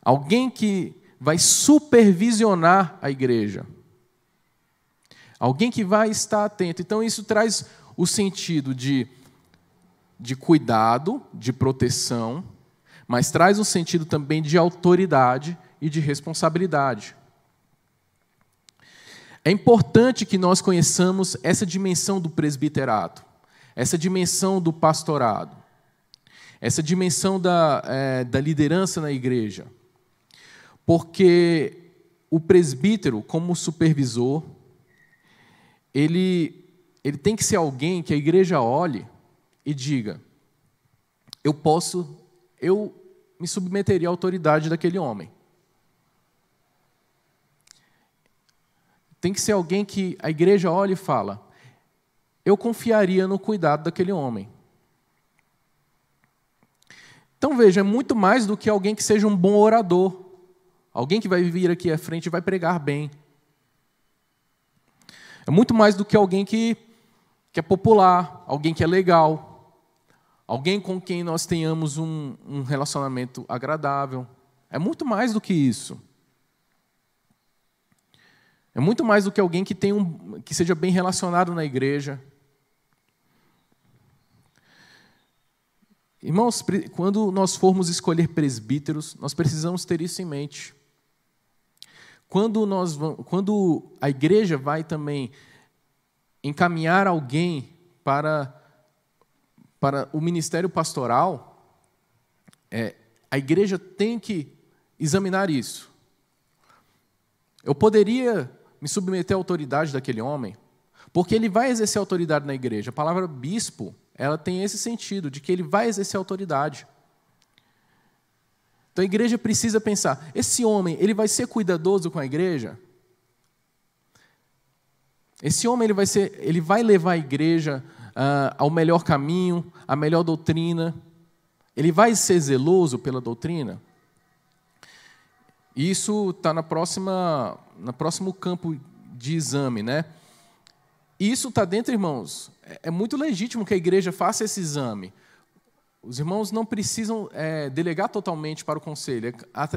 S1: Alguém que vai supervisionar a igreja. Alguém que vai estar atento. Então, isso traz o sentido de cuidado, de proteção, mas traz um sentido também de autoridade e de responsabilidade. É importante que nós conheçamos essa dimensão do presbiterato, essa dimensão do pastorado, essa dimensão da liderança na igreja. Porque o presbítero, como supervisor, ele tem que ser alguém que a igreja olhe e diga: eu me submeteria à autoridade daquele homem. Tem que ser alguém que a igreja olha e fala: eu confiaria no cuidado daquele homem. Então veja, é muito mais do que alguém que seja um bom orador, alguém que vai vir aqui à frente e vai pregar bem. É muito mais do que alguém que é popular, alguém que é legal, alguém com quem nós tenhamos um relacionamento agradável. É muito mais do que isso. É muito mais do que alguém que seja bem relacionado na igreja. Irmãos, quando nós formos escolher presbíteros, nós precisamos ter isso em mente. Quando a igreja vai também encaminhar alguém para o ministério pastoral, a igreja tem que examinar isso. Eu poderia me submeter à autoridade daquele homem, porque ele vai exercer autoridade na igreja. A palavra bispo, ela tem esse sentido, de que ele vai exercer autoridade. Então a igreja precisa pensar: esse homem, ele vai ser cuidadoso com a igreja? Esse homem, ele vai levar a igreja ao melhor caminho, à melhor doutrina? Ele vai ser zeloso pela doutrina? Isso está no próximo campo de exame, né? E isso está dentro, irmãos. É muito legítimo que a igreja faça esse exame. Os irmãos não precisam delegar totalmente para o conselho.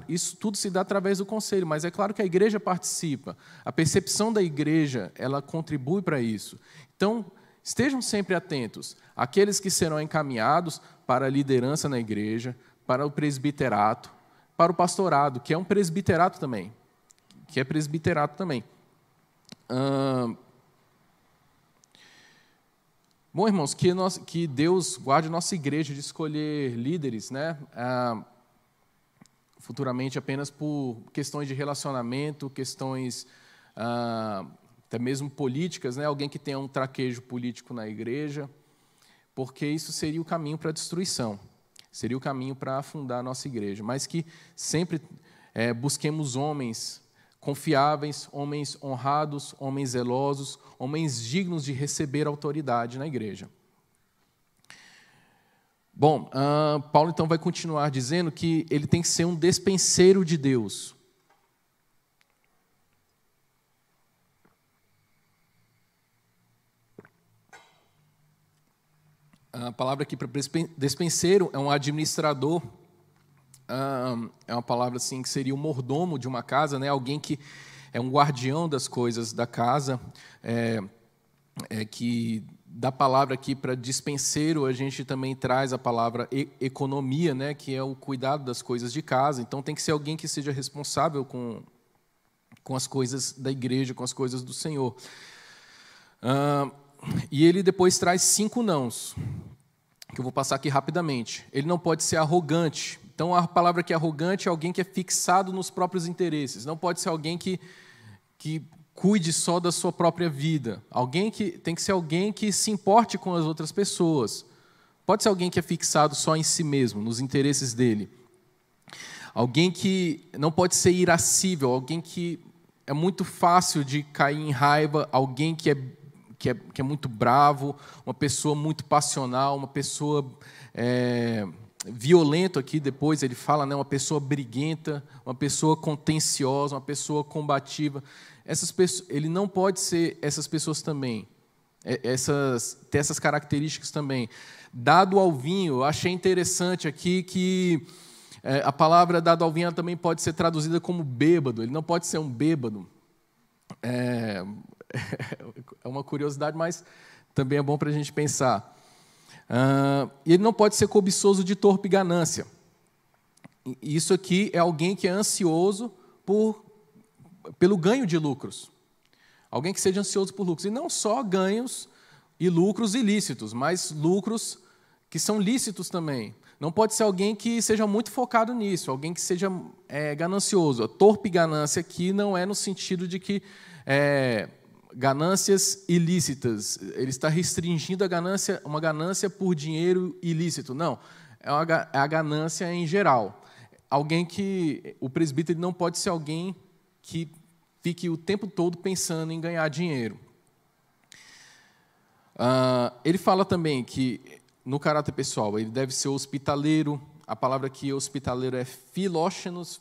S1: Isso tudo se dá através do conselho, mas é claro que a igreja participa. A percepção da igreja, ela contribui para isso. Então, estejam sempre atentos. Aqueles que serão encaminhados para a liderança na igreja, para o presbiterato, para o pastorado, que é um presbiterato também. Bom, irmãos, que Deus guarde nossa igreja de escolher líderes, né? Futuramente apenas por questões de relacionamento, questões até mesmo políticas, né? Alguém que tenha um traquejo político na igreja, porque isso seria o caminho para a destruição. Seria o caminho para afundar a nossa igreja, mas que sempre busquemos homens confiáveis, homens honrados, homens zelosos, homens dignos de receber autoridade na igreja. Bom, Paulo então vai continuar dizendo que ele tem que ser um despenseiro de Deus. A palavra aqui para despenseiro é um administrador, é uma palavra assim que seria o mordomo de uma casa, né? Alguém que é um guardião das coisas da casa, que da palavra aqui para despenseiro a gente também traz a palavra economia, né? Que é o cuidado das coisas de casa. Então tem que ser alguém que seja responsável com as coisas da igreja, com as coisas do Senhor. E ele depois traz 5 nãos, que eu vou passar aqui rapidamente. Ele não pode ser arrogante. Então, a palavra que é arrogante é alguém que é fixado nos próprios interesses. Não pode ser alguém que cuide só da sua própria vida. Tem que ser alguém que se importe com as outras pessoas. Pode ser alguém que é fixado só em si mesmo, nos interesses dele. Alguém que não pode ser irascível, alguém que é muito fácil de cair em raiva, alguém que é muito bravo, uma pessoa muito passional, uma pessoa violenta, aqui depois ele fala, né, uma pessoa briguenta, uma pessoa contenciosa, uma pessoa combativa. Ele não pode ser essas pessoas também, ter essas características também. Dado ao vinho, eu achei interessante aqui que a palavra dado ao vinho ela também pode ser traduzida como bêbado, ele não pode ser um bêbado. É uma curiosidade, mas também é bom para a gente pensar. Ele não pode ser cobiçoso de torpe ganância. Isso aqui é alguém que é ansioso pelo ganho de lucros. Alguém que seja ansioso por lucros. E não só ganhos e lucros ilícitos, mas lucros que são lícitos também. Não pode ser alguém que seja muito focado nisso, alguém que seja ganancioso. A torpe ganância aqui não é no sentido de que ganâncias ilícitas. Ele está restringindo uma ganância por dinheiro ilícito. Não, é a ganância em geral. O presbítero não pode ser alguém que fique o tempo todo pensando em ganhar dinheiro. Ele fala também que, no caráter pessoal, ele deve ser hospitaleiro. A palavra aqui, hospitaleiro, é filóxenos,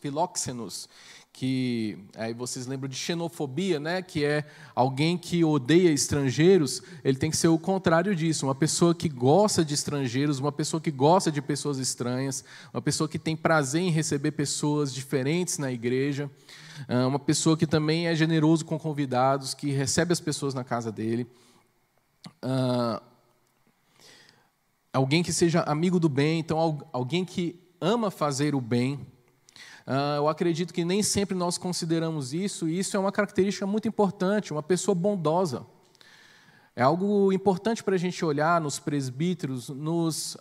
S1: que aí vocês lembram de xenofobia, né? Que é alguém que odeia estrangeiros. Ele tem que ser o contrário disso, uma pessoa que gosta de estrangeiros, uma pessoa que gosta de pessoas estranhas, uma pessoa que tem prazer em receber pessoas diferentes na igreja, uma pessoa que também é generoso com convidados, que recebe as pessoas na casa dele, alguém que seja amigo do bem, então alguém que ama fazer o bem. Eu acredito que nem sempre nós consideramos isso, e isso é uma característica muito importante, uma pessoa bondosa. É algo importante para a gente olhar nos presbíteros, nos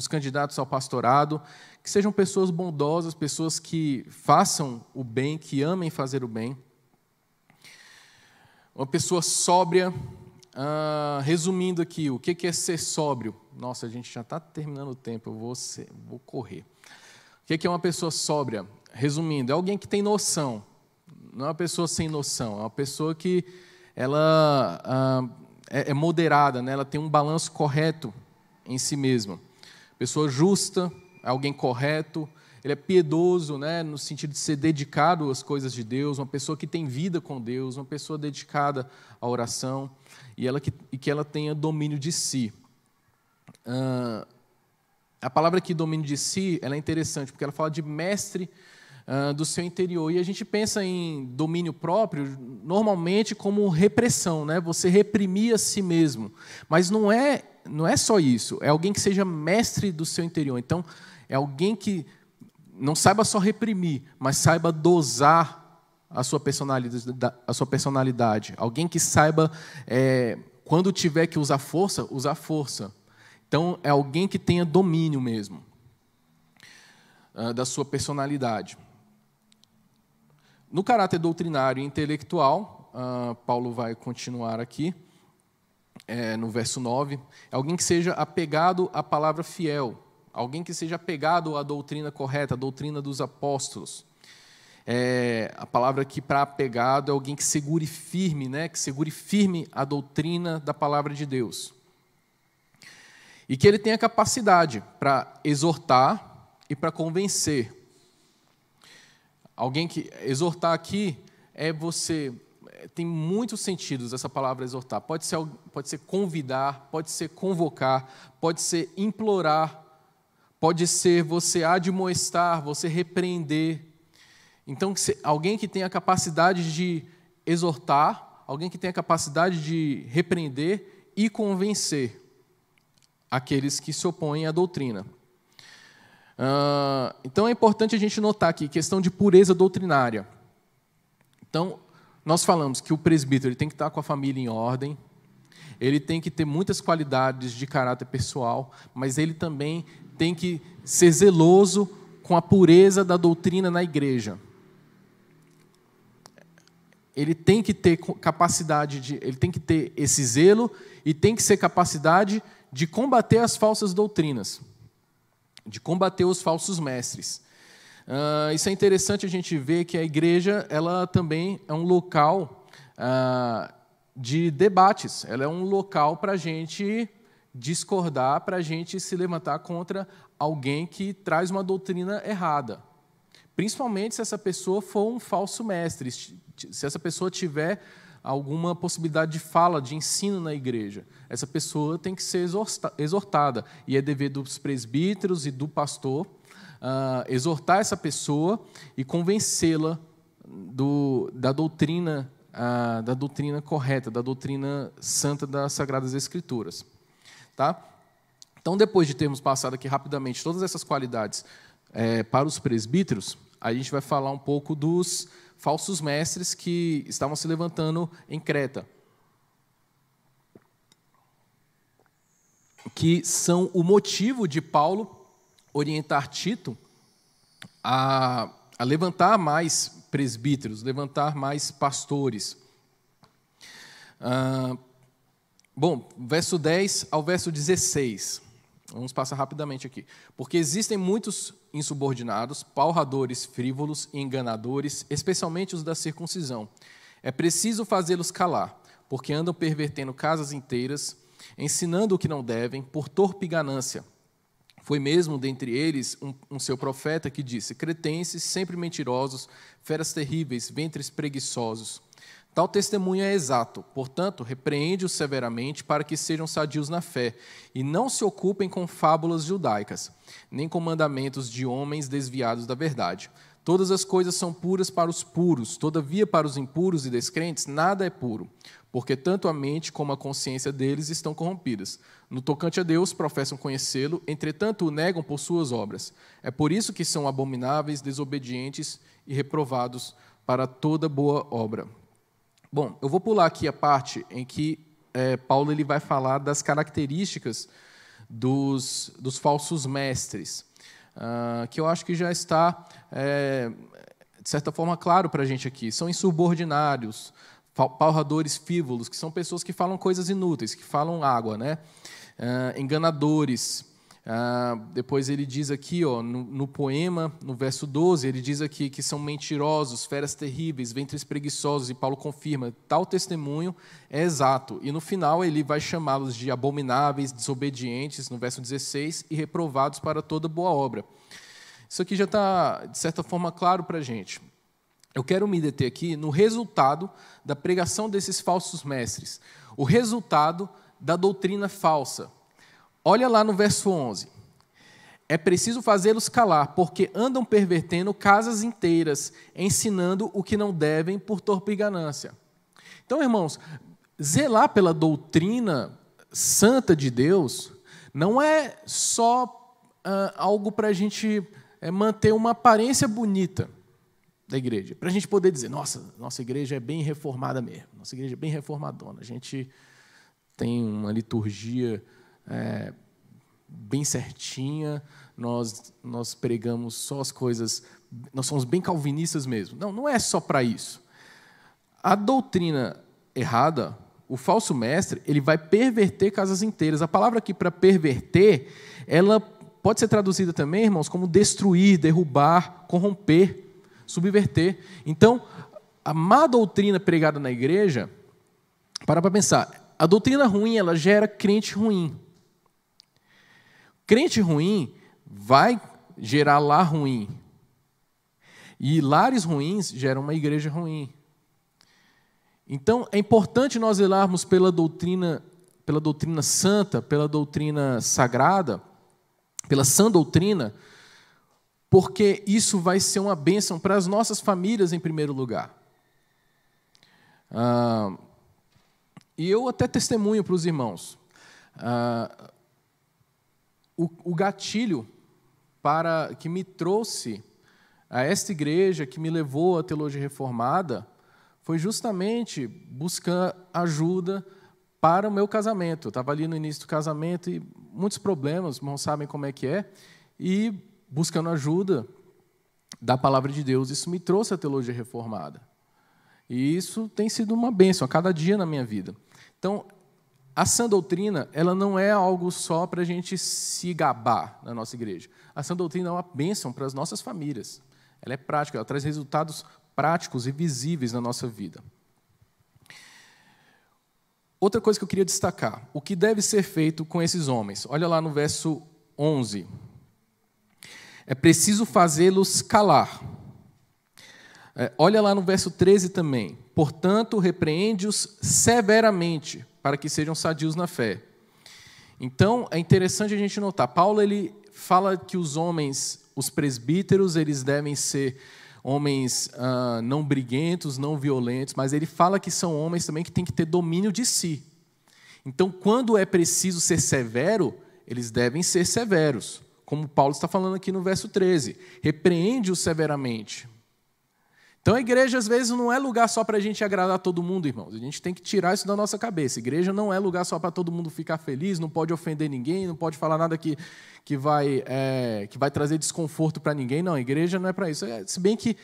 S1: candidatos ao pastorado, que sejam pessoas bondosas, pessoas que façam o bem, que amem fazer o bem. Uma pessoa sóbria. Resumindo aqui, o que é ser sóbrio? Nossa, a gente já está terminando o tempo, eu vou correr. O que é uma pessoa sóbria? Resumindo, é alguém que tem noção, não é uma pessoa sem noção, é uma pessoa que ela é moderada, né? Ela tem um balanço correto em si mesma. Pessoa justa, é alguém correto, ele é piedoso, né? No sentido de ser dedicado às coisas de Deus, uma pessoa que tem vida com Deus, uma pessoa dedicada à oração, e que ela tenha domínio de si. A palavra aqui, domínio de si, ela é interessante, porque ela fala de mestre do seu interior. E a gente pensa em domínio próprio, normalmente, como repressão, né? Você reprimir a si mesmo. Mas não é só isso, é alguém que seja mestre do seu interior. Então, é alguém que não saiba só reprimir, mas saiba dosar a sua personalidade. Alguém que saiba, quando tiver que usar força, usar força. Então, é alguém que tenha domínio mesmo da sua personalidade. No caráter doutrinário e intelectual, Paulo vai continuar aqui, no verso 9, é alguém que seja apegado à palavra fiel, alguém que seja apegado à doutrina correta, à doutrina dos apóstolos. A palavra aqui para apegado é alguém que segure firme, né? Que segure firme a doutrina da palavra de Deus. e que ele tenha capacidade para exortar e para convencer. Alguém que exortar aqui é você, tem muitos sentidos essa palavra exortar. Pode ser convidar, pode ser convocar, pode ser implorar, pode ser você admoestar, você repreender. Então, alguém que tenha a capacidade de exortar, alguém que tenha a capacidade de repreender e convencer aqueles que se opõem à doutrina. Então, é importante a gente notar aqui, questão de pureza doutrinária. Então, nós falamos que o presbítero ele tem que estar com a família em ordem, ele tem que ter muitas qualidades de caráter pessoal, mas ele também tem que ser zeloso com a pureza da doutrina na igreja. Ele tem que ter capacidade ele tem que ter esse zelo e tem que ser capacidade de combater as falsas doutrinas, de combater os falsos mestres. Isso é interessante a gente ver que a igreja ela também é um local de debates, ela é um local para a gente discordar, para a gente se levantar contra alguém que traz uma doutrina errada. Principalmente se essa pessoa for um falso mestre, se essa pessoa tiver alguma possibilidade de fala, de ensino na igreja. Essa pessoa tem que ser exortada. E é dever dos presbíteros e do pastor exortar essa pessoa e convencê-la da doutrina correta, da doutrina santa das Sagradas Escrituras. Tá? Então, depois de termos passado aqui rapidamente todas essas qualidades para os presbíteros, a gente vai falar um pouco dos falsos mestres que estavam se levantando em Creta, que são o motivo de Paulo orientar Tito a levantar mais presbíteros, levantar mais pastores. Bom, verso 10 ao verso 16. Vamos passar rapidamente aqui. Porque existem muitos insubordinados, palradores frívolos e enganadores, especialmente os da circuncisão. É preciso fazê-los calar, porque andam pervertendo casas inteiras, ensinando o que não devem, por torpe ganância. Foi mesmo dentre eles um seu profeta que disse: cretenses, sempre mentirosos, feras terríveis, ventres preguiçosos. Tal testemunho é exato, portanto, repreende-os severamente para que sejam sadios na fé e não se ocupem com fábulas judaicas, nem com mandamentos de homens desviados da verdade. Todas as coisas são puras para os puros, todavia para os impuros e descrentes nada é puro, porque tanto a mente como a consciência deles estão corrompidas. No tocante a Deus, professam conhecê-lo, entretanto o negam por suas obras. É por isso que são abomináveis, desobedientes e reprovados para toda boa obra. Bom, eu vou pular aqui a parte em que Paulo ele vai falar das características dos falsos mestres, que eu acho que já está, de certa forma, claro para a gente aqui. São insubordinados, palradores frívolos, que são pessoas que falam coisas inúteis, que falam água, né? Enganadores. Depois ele diz aqui, no poema, no verso 12, ele diz aqui que são mentirosos, feras terríveis, ventres preguiçosos, e Paulo confirma, tal testemunho é exato. E no final ele vai chamá-los de abomináveis, desobedientes, no verso 16, e reprovados para toda boa obra. Isso aqui já está, de certa forma, claro para a gente. Eu quero me deter aqui no resultado da pregação desses falsos mestres, o resultado da doutrina falsa. Olha lá no verso 11. É preciso fazê-los calar, porque andam pervertendo casas inteiras, ensinando o que não devem por torpe ganância. Então, irmãos, zelar pela doutrina santa de Deus não é só algo para a gente manter uma aparência bonita da igreja, para a gente poder dizer, nossa igreja é bem reformada mesmo, nossa igreja é bem reformadona, a gente tem uma liturgia bem certinha, nós pregamos só as coisas, nós somos bem calvinistas mesmo. Não é só para isso. A doutrina errada, o falso mestre, ele vai perverter casas inteiras. A palavra aqui para perverter, ela pode ser traduzida também, irmãos, como destruir, derrubar, corromper, subverter. Então, a má doutrina pregada na igreja, para pensar, a doutrina ruim, ela gera crente ruim. crente ruim vai gerar lar ruim. E lares ruins geram uma igreja ruim. Então, é importante nós zelarmos pela doutrina santa, pela doutrina sagrada, pela sã doutrina, porque isso vai ser uma bênção para as nossas famílias em primeiro lugar. E eu até testemunho para os irmãos. O gatilho que me trouxe a esta igreja, que me levou à teologia reformada, foi justamente buscar ajuda para o meu casamento. Eu estava ali no início do casamento e muitos problemas, os irmãos sabem como é que é, e buscando ajuda da palavra de Deus, isso me trouxe a teologia reformada. E isso tem sido uma bênção a cada dia na minha vida. Então, a sã doutrina, ela não é algo só para a gente se gabar na nossa igreja. A sã doutrina é uma bênção para as nossas famílias. Ela é prática, ela traz resultados práticos e visíveis na nossa vida. Outra coisa que eu queria destacar, o que deve ser feito com esses homens? Olha lá no verso 11. É preciso fazê-los calar. Olha lá no verso 13 também. Portanto, repreende-os severamente, para que sejam sadios na fé. Então, é interessante a gente notar, Paulo ele fala que os homens, os presbíteros, eles devem ser homens não briguentos, não violentos, mas ele fala que são homens também que têm que ter domínio de si. Então, quando é preciso ser severo, eles devem ser severos, como Paulo está falando aqui no verso 13. Repreende-os severamente. Então, a igreja, às vezes, não é lugar só para a gente agradar todo mundo, irmãos. A gente tem que tirar isso da nossa cabeça. A igreja não é lugar só para todo mundo ficar feliz, não pode ofender ninguém, não pode falar nada que vai trazer desconforto para ninguém. Não, a igreja não é para isso. Se bem que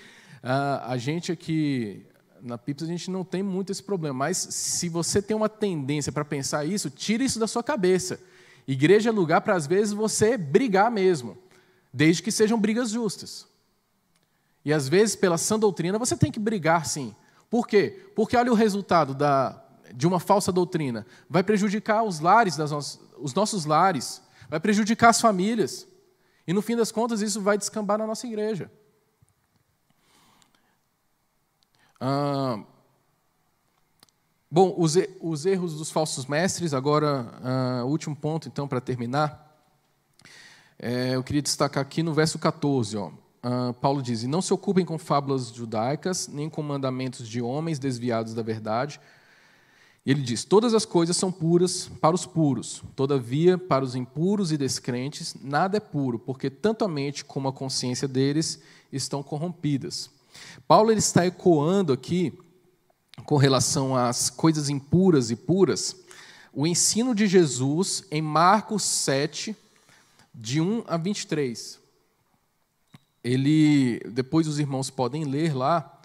S1: a gente aqui na Pips, a gente não tem muito esse problema. Mas, se você tem uma tendência para pensar isso, tira isso da sua cabeça. Igreja é lugar para, às vezes, você brigar mesmo, desde que sejam brigas justas. E, às vezes, pela sã doutrina, você tem que brigar, sim. Por quê? Porque olha o resultado de uma falsa doutrina. Vai prejudicar os lares, os nossos lares. Vai prejudicar as famílias. E, no fim das contas, isso vai descambar na nossa igreja. Bom, os erros dos falsos mestres. Agora, o último ponto, então, para terminar. Eu queria destacar aqui no verso 14, ó. Paulo diz: e não se ocupem com fábulas judaicas, nem com mandamentos de homens desviados da verdade. E ele diz: todas as coisas são puras para os puros, todavia, para os impuros e descrentes, nada é puro, porque tanto a mente como a consciência deles estão corrompidas. Paulo ele está ecoando aqui, com relação às coisas impuras e puras, o ensino de Jesus em Marcos 7, de 1 a 23. Depois os irmãos podem ler lá,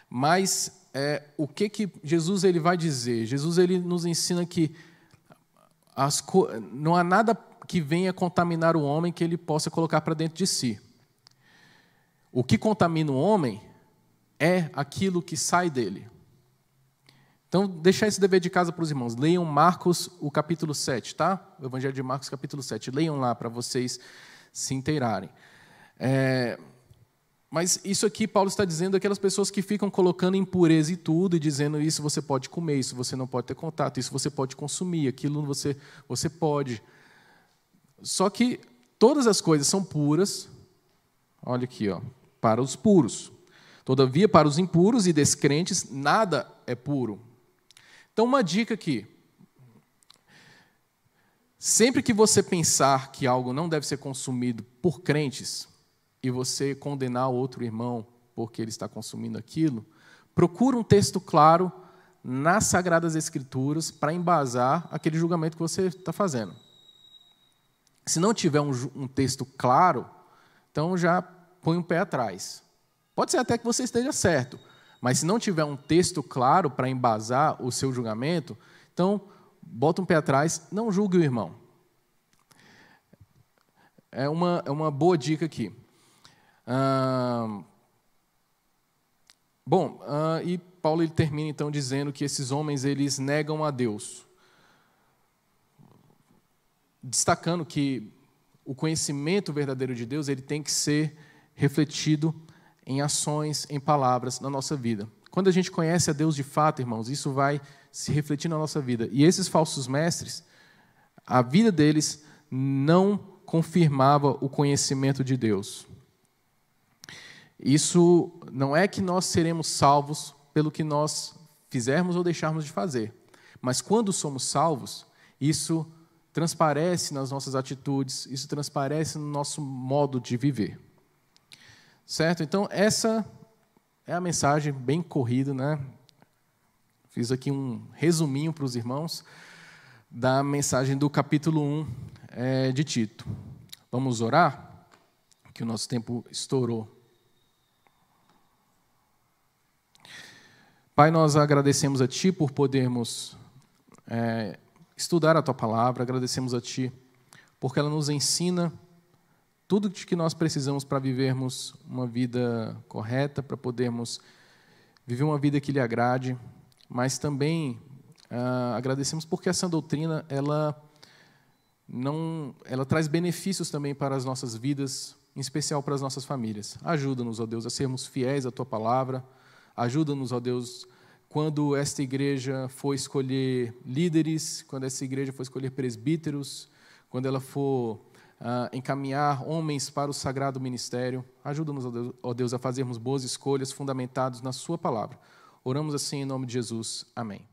S1: mas o que Jesus ele vai dizer? Jesus ele nos ensina que não há nada que venha contaminar o homem que ele possa colocar para dentro de si. O que contamina o homem é aquilo que sai dele. Então, deixar esse dever de casa para os irmãos. Leiam Marcos, o capítulo 7, tá? O Evangelho de Marcos, capítulo 7. Leiam lá para vocês se inteirarem. Mas isso aqui Paulo está dizendo aquelas pessoas que ficam colocando impureza em tudo e dizendo isso você pode comer, isso você não pode ter contato, isso você pode consumir, aquilo você pode. Só que todas as coisas são puras, olha aqui, ó, para os puros. Todavia, para os impuros e descrentes, nada é puro. Então, uma dica aqui. Sempre que você pensar que algo não deve ser consumido por crentes, e você condenar outro irmão porque ele está consumindo aquilo, procura um texto claro nas Sagradas Escrituras para embasar aquele julgamento que você está fazendo. Se não tiver um texto claro, então já põe um pé atrás. Pode ser até que você esteja certo, mas se não tiver um texto claro para embasar o seu julgamento, então bota um pé atrás, não julgue o irmão. É uma boa dica aqui. E Paulo ele termina então dizendo que esses homens eles negam a Deus, destacando que o conhecimento verdadeiro de Deus, ele tem que ser refletido em ações, em palavras na nossa vida. Quando a gente conhece a Deus de fato, irmãos, isso vai se refletir na nossa vida. E esses falsos mestres, a vida deles não confirmava o conhecimento de Deus. Isso não é que nós seremos salvos pelo que nós fizermos ou deixarmos de fazer. Mas quando somos salvos, isso transparece nas nossas atitudes, isso transparece no nosso modo de viver. Certo? Então, essa é a mensagem bem corrida, né? Fiz aqui um resuminho para os irmãos da mensagem do capítulo 1 de Tito. Vamos orar? Que o nosso tempo estourou. Pai, nós agradecemos a Ti por podermos estudar a Tua palavra, agradecemos a Ti porque ela nos ensina tudo de que nós precisamos para vivermos uma vida correta, para podermos viver uma vida que lhe agrade, mas também agradecemos porque essa doutrina ela traz benefícios também para as nossas vidas, em especial para as nossas famílias. Ajuda-nos, ó Deus, a sermos fiéis à Tua palavra, ajuda-nos, ó Deus, quando esta igreja for escolher líderes, quando essa igreja for escolher presbíteros, quando ela for encaminhar homens para o sagrado ministério. Ajuda-nos, ó Deus, a fazermos boas escolhas fundamentadas na Sua palavra. Oramos assim em nome de Jesus. Amém.